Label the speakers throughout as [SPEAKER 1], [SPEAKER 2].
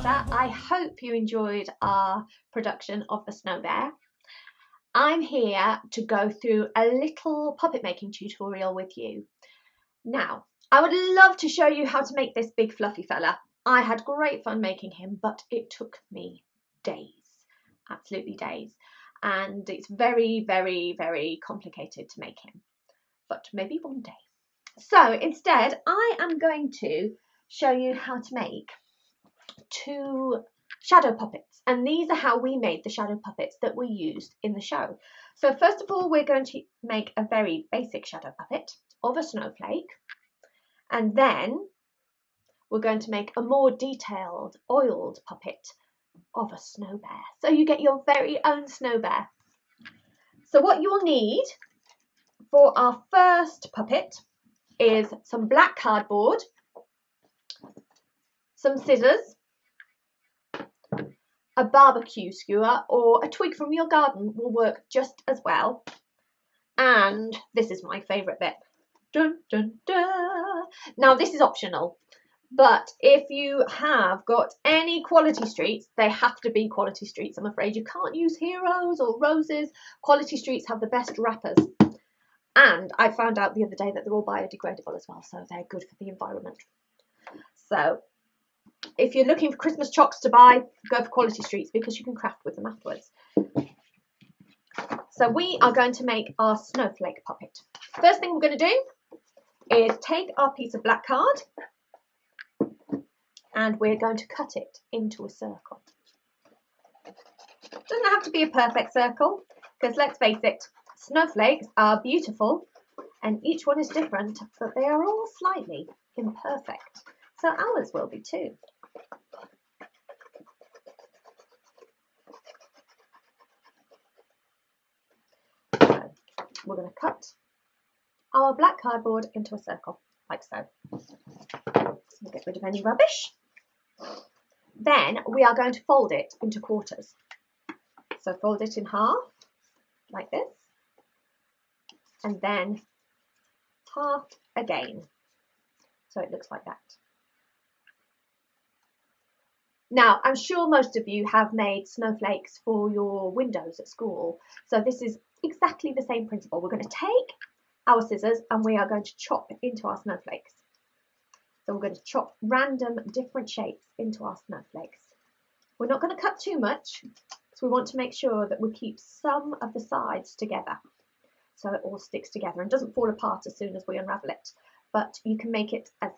[SPEAKER 1] Lisa. I hope you enjoyed our production of the Snow Bear. I'm here to go through a little puppet making tutorial with you. Now, I would love to show you how to make this big fluffy fella. I had great fun making him, but it took me days, absolutely days. And it's very, very, very complicated to make him, but maybe one day. So instead, I am going to show you how to make 2 shadow puppets, and these are how we made the shadow puppets that we used in the show. So first of all, we're going to make a very basic shadow puppet of a snowflake, and then we're going to make a more detailed oiled puppet of a snow bear, so you get your very own snow bear. So what you'll need for our first puppet is some black cardboard, some scissors, a barbecue skewer, or a twig from your garden will work just as well. And this is my favourite bit. Dun, dun, dun. Now this is optional, but if you have got any quality streets, they have to be quality streets. I'm afraid you can't use heroes or roses. Quality streets have the best wrappers. And I found out the other day that they're all biodegradable as well, so they're good for the environment. So if you're looking for Christmas chocks to buy, go for quality streets because you can craft with them afterwards. So we are going to make our snowflake puppet. First thing we're going to do is take our piece of black card and we're going to cut it into a circle. It doesn't have to be a perfect circle because let's face it, snowflakes are beautiful and each one is different, but they are all slightly imperfect. So ours will be too. So we're going to cut our black cardboard into a circle, like so. We'll get rid of any rubbish. Then we are going to fold it into quarters. So fold it in half, like this, and then half again. So it looks like that. Now, I'm sure most of you have made snowflakes for your windows at school. So this is exactly the same principle. We're going to take our scissors and we are going to chop into our snowflakes. So we're going to chop random different shapes into our snowflakes. We're not going to cut too much because we want to make sure that we keep some of the sides together so it all sticks together and doesn't fall apart as soon as we unravel it. But you can make it as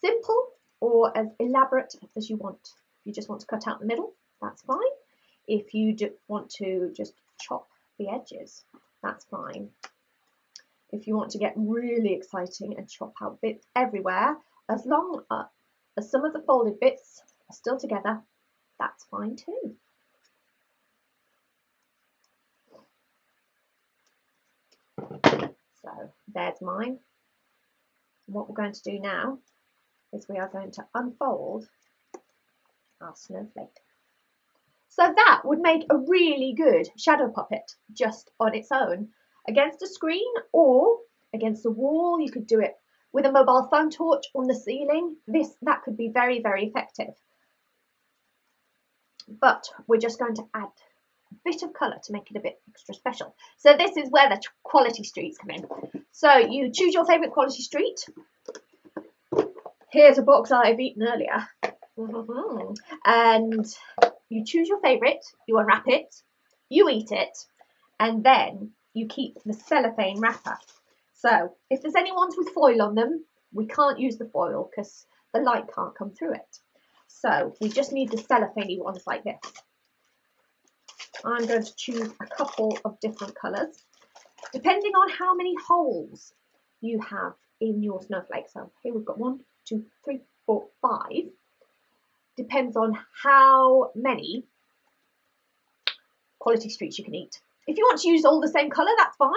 [SPEAKER 1] simple or as elaborate as you want. If you just want to cut out the middle, that's fine. If you want to just chop the edges, that's fine. If you want to get really exciting and chop out bits everywhere, as long as some of the folded bits are still together, that's fine too. So there's mine. What we're going to do now is we are going to unfold our snowflake. So that would make a really good shadow puppet just on its own. Against a screen or against a wall, you could do it with a mobile phone torch on the ceiling. That could be very, very effective. But we're just going to add a bit of colour to make it a bit extra special. So this is where the quality streets come in. So you choose your favourite quality street. Here's a box I've eaten earlier. And you choose your favourite, you unwrap it, you eat it, and then you keep the cellophane wrapper. So if there's any ones with foil on them, we can't use the foil because the light can't come through it. So we just need the cellophane ones like this. I'm going to choose a couple of different colours, depending on how many holes you have in your snowflake. So here we've got 1, 2, 3, 4, 5. Depends on how many quality streets you can eat. If you want to use all the same colour, that's fine.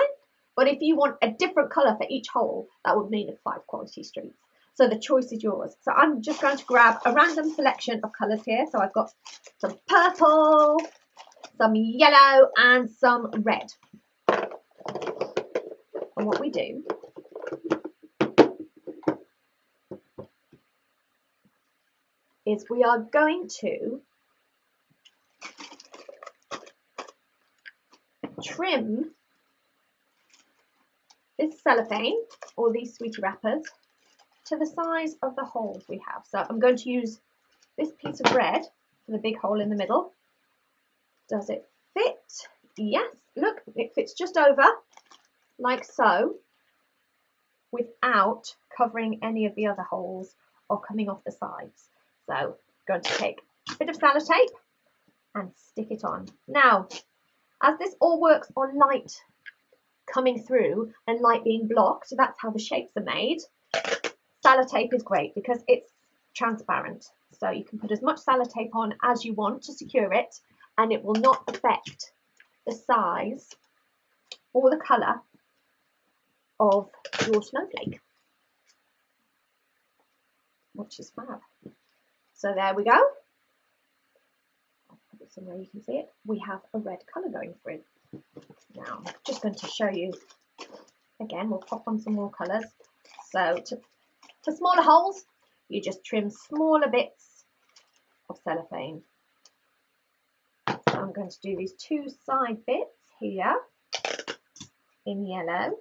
[SPEAKER 1] But if you want a different colour for each hole, that would mean 5 quality streets. So the choice is yours. So I'm just going to grab a random selection of colours here. So I've got some purple, some yellow, and some red. And what we do is we are going to trim this cellophane or these sweetie wrappers to the size of the holes we have. So I'm going to use this piece of red for the big hole in the middle. Does it fit? Yes, look, it fits just over, like so, without covering any of the other holes or coming off the sides. So I'm going to take a bit of sellotape and stick it on. Now, as this all works on light coming through and light being blocked, so that's how the shapes are made, sellotape is great because it's transparent. So you can put as much sellotape on as you want to secure it, and it will not affect the size or the colour of your snowflake, which is fab. So there we go. I'll put it somewhere you can see it. We have a red colour going through. Now I'm just going to show you again. We'll pop on some more colours. So for smaller holes, you just trim smaller bits of cellophane. So I'm going to do these two side bits here in yellow.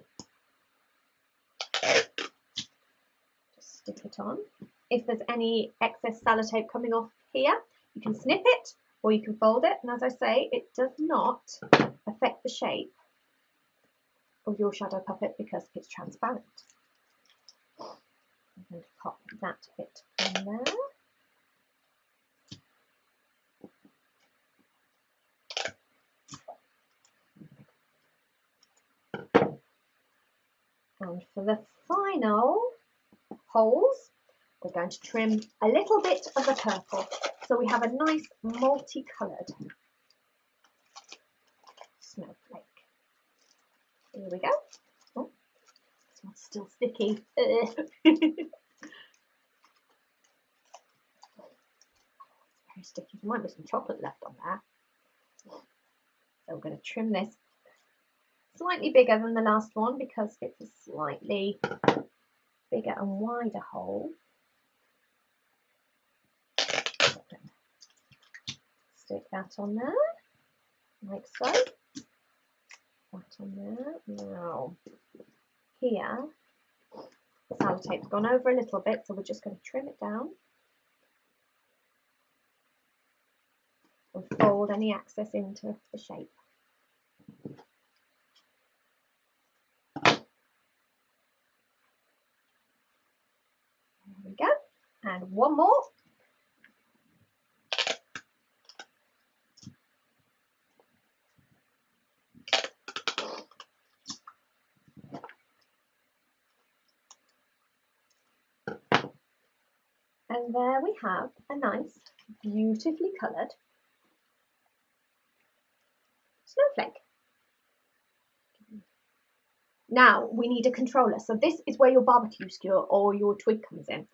[SPEAKER 1] Just stick it on. If there's any excess sellotape coming off here, you can snip it or you can fold it. And as I say, it does not affect the shape of your shadow puppet because it's transparent. I'm going to pop that bit in there. And for the final holes, we're going to trim a little bit of the purple. So we have a nice multicoloured snowflake. Here we go. Oh, this one's still sticky. Very sticky. There might be some chocolate left on there. So we're going to trim this slightly bigger than the last one because it's a slightly bigger and wider hole. Stick that on there, like so. That on there. Now, here, the sellotape's gone over a little bit, so we're just going to trim it down and fold any excess into the shape. There we go. And one more. And there we have a nice, beautifully coloured snowflake. Now we need a controller. So this is where your barbecue skewer or your twig comes in.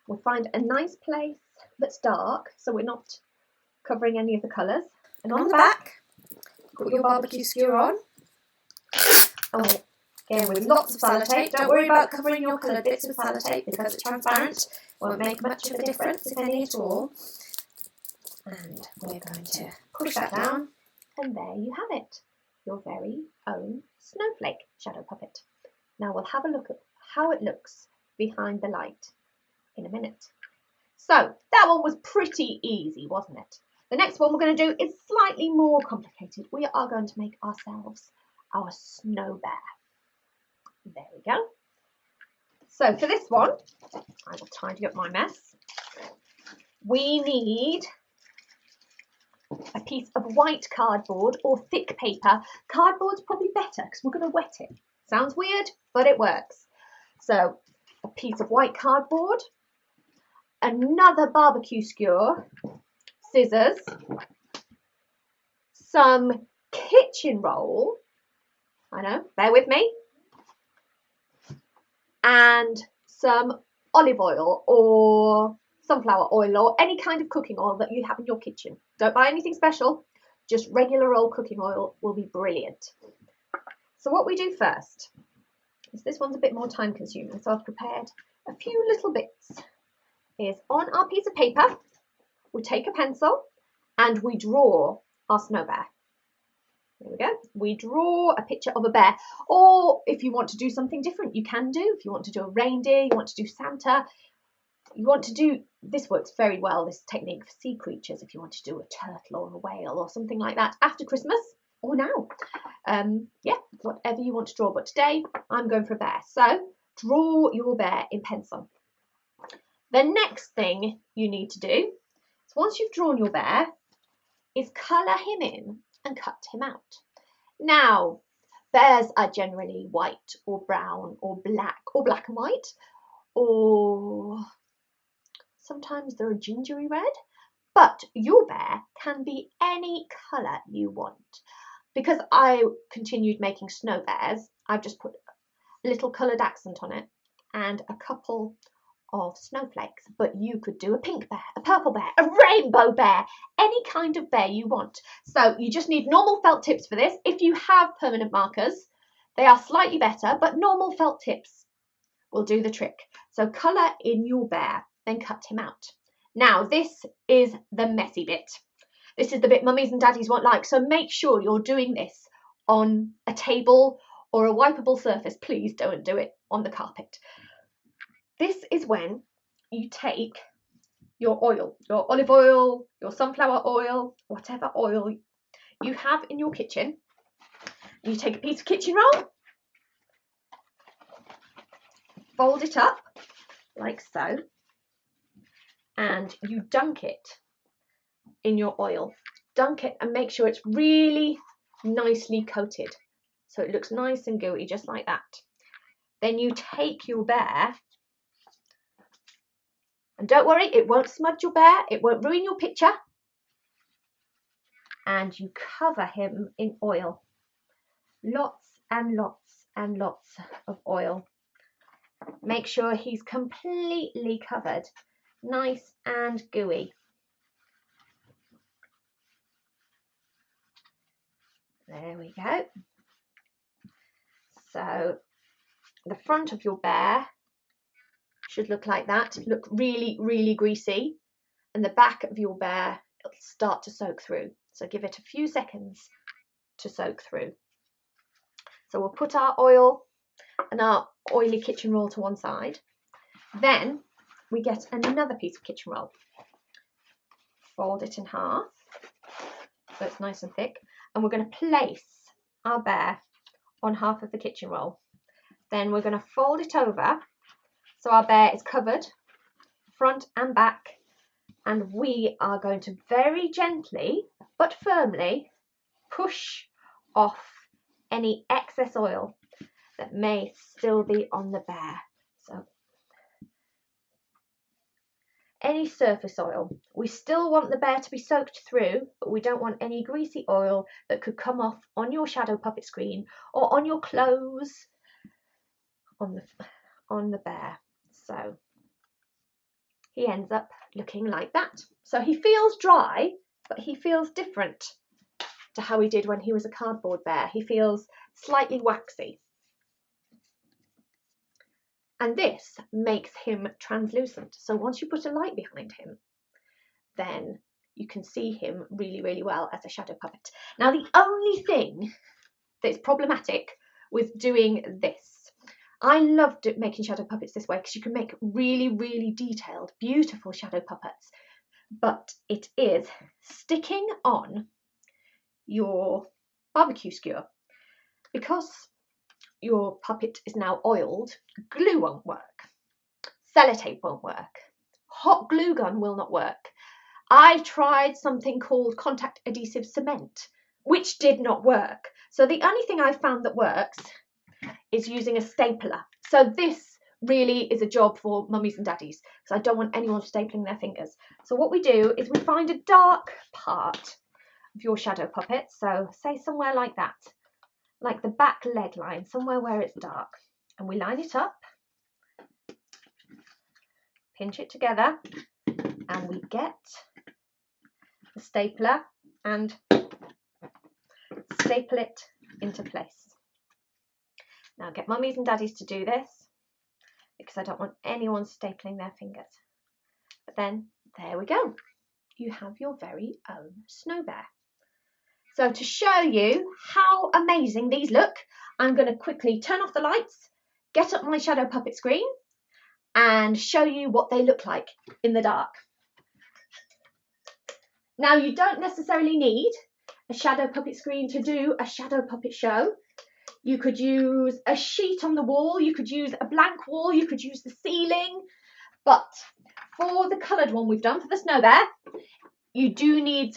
[SPEAKER 1] We'll find a nice place that's dark so we're not covering any of the colours. And on the back, put your barbecue skewer on. Oh, again with lots of sellotape. Don't worry about covering your coloured bits with sellotape because it's transparent. Won't make much of a difference, if any at all. And we're going to push that down, and there you have it, your very own snowflake shadow puppet. Now we'll have a look at how it looks behind the light in a minute. So that one was pretty easy, wasn't it? The next one we're going to do is slightly more complicated. We are going to make ourselves our snow bear. There we go. So for this one, I will tidy up my mess. We need a piece of white cardboard or thick paper. Cardboard's probably better because we're going to wet it. Sounds weird, but it works. So a piece of white cardboard, another barbecue skewer, scissors, some kitchen roll, I know, bear with me, and some olive oil or sunflower oil or any kind of cooking oil that you have in your kitchen. Don't buy anything special, just regular old cooking oil will be brilliant. So what we do first is, this one's a bit more time consuming, so I've prepared a few little bits. Is on our piece of paper, we take a pencil and we draw our snow bear. There we go. We draw a picture of a bear. Or if you want to do something different, you can do. If you want to do a reindeer, you want to do Santa, you want to do, this works very well, this technique for sea creatures, if you want to do a turtle or a whale or something like that after Christmas or now. Yeah, whatever you want to draw. But today I'm going for a bear. So draw your bear in pencil. The next thing you need to do is, once you've drawn your bear, is colour him in and cut him out. Now, bears are generally white or brown or black and white, or sometimes they're a gingery red, but your bear can be any colour you want. Because I continued making snow bears, I've just put a little coloured accent on it and a couple of snowflakes. But you could do a pink bear, a purple bear, a rainbow bear, any kind of bear you want. So you just need normal felt tips for this. If you have permanent markers, they are slightly better, but normal felt tips will do the trick. So colour in your bear, then cut him out. Now this is the messy bit. This is the bit mummies and daddies won't like, so make sure you're doing this on a table or a wipeable surface. Please don't do it on the carpet. This is when you take your oil, your olive oil, your sunflower oil, whatever oil you have in your kitchen. You take a piece of kitchen roll, fold it up like so, and you dunk it in your oil. Dunk it and make sure it's really nicely coated, so it looks nice and gooey, just like that. Then you take your bear, and don't worry, it won't smudge your bear, it won't ruin your picture, and you cover him in oil. Lots and lots and lots of oil. Make sure he's completely covered, nice and gooey. There we go. So the front of your bear should look like that, look really, really greasy, and the back of your bear, it'll start to soak through. So give it a few seconds to soak through. So we'll put our oil and our oily kitchen roll to one side. Then we get another piece of kitchen roll, fold it in half so it's nice and thick, and we're going to place our bear on half of the kitchen roll. Then we're going to fold it over so our bear is covered front and back, and we are going to very gently but firmly push off any excess oil that may still be on the bear. So any surface oil. We still want the bear to be soaked through, but we don't want any greasy oil that could come off on your shadow puppet screen or on your clothes on the bear. So he ends up looking like that. So he feels dry, but he feels different to how he did when he was a cardboard bear. He feels slightly waxy. And this makes him translucent. So once you put a light behind him, then you can see him really, really well as a shadow puppet. Now, the only thing that's problematic with doing this, I loved making shadow puppets this way because you can make really, really detailed, beautiful shadow puppets, but it is sticking on your barbecue skewer. Because your puppet is now oiled, glue won't work, sellotape won't work, hot glue gun will not work. I tried something called contact adhesive cement, which did not work. So the only thing I found that works is using a stapler. So this really is a job for mummies and daddies, because I don't want anyone stapling their fingers. So what we do is we find a dark part of your shadow puppet, so say somewhere like that, like the back leg line, somewhere where it's dark, and we line it up, pinch it together, and we get the stapler and staple it into place. Now get mummies and daddies to do this because I don't want anyone stapling their fingers. But then there we go. you have your very own snow bear. So to show you how amazing these look, I'm going to quickly turn off the lights, get up my shadow puppet screen and show you what they look like in the dark. Now you don't necessarily need a shadow puppet screen to do a shadow puppet show. You could use a sheet on the wall, you could use a blank wall, you could use the ceiling, but for the coloured one we've done for the snow bear, you do need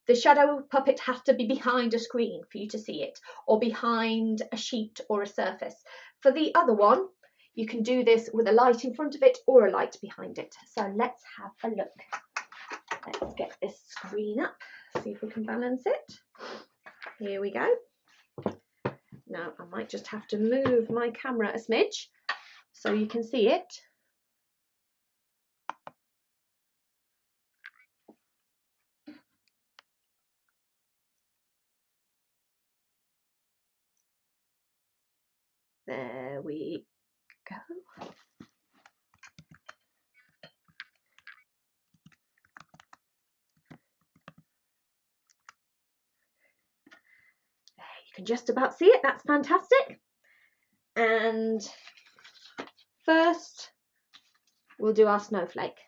[SPEAKER 1] the shadow puppet has to be behind a screen for you to see it, or behind a sheet or a surface. For the other one, you can do this with a light in front of it or a light behind it. So let's have a look. Let's get this screen up, see if we can balance it. Here we go. Now I might just have to move my camera a smidge so you can see it. There we go. You can just about see it, that's fantastic. And first we'll do our snowflake.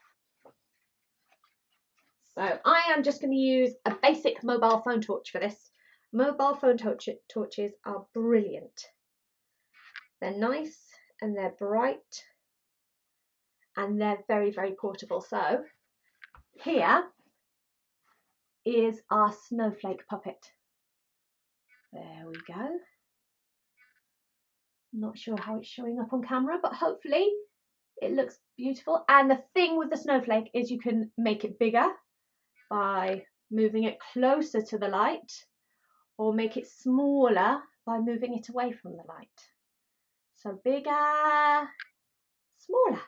[SPEAKER 1] So I am just going to use a basic mobile phone torch for this. Mobile phone torches are brilliant. They're nice and they're bright and they're very, very portable. So here is our snowflake puppet. There we go. Not sure how it's showing up on camera, but hopefully it looks beautiful. And the thing with the snowflake is you can make it bigger by moving it closer to the light, or make it smaller by moving it away from the light. So bigger, smaller.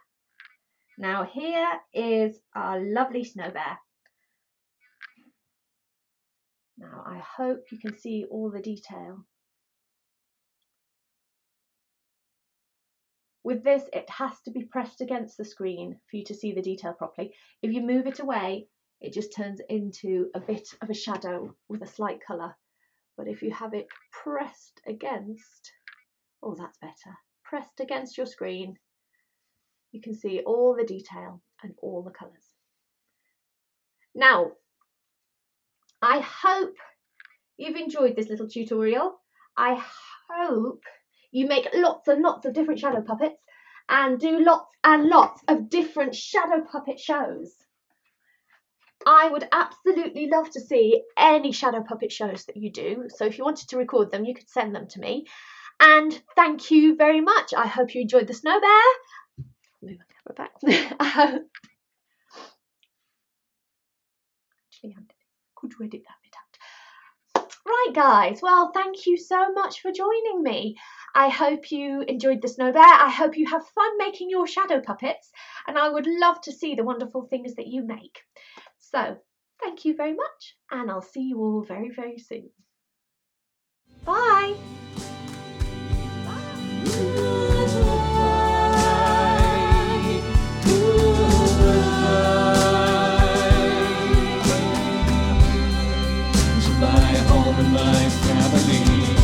[SPEAKER 1] Now here is our lovely snow bear. Now I hope you can see all the detail. With this, it has to be pressed against the screen for you to see the detail properly. If you move it away, it just turns into a bit of a shadow with a slight colour. But if you have it pressed against, oh, that's better, pressed against your screen, you can see all the detail and all the colours. Now, I hope you've enjoyed this little tutorial. I hope you make lots and lots of different shadow puppets and do lots and lots of different shadow puppet shows. I would absolutely love to see any shadow puppet shows that you do. So if you wanted to record them, you could send them to me. And thank you very much. I hope you enjoyed the snow bear. Move my camera back. Actually, could you edit that bit out? Right, guys. Well, thank you so much for joining me. I hope you enjoyed the snow bear. I hope you have fun making your shadow puppets. And I would love to see the wonderful things that you make. So, thank you very much, and I'll see you all very, very soon. Bye!
[SPEAKER 2] My home and my family.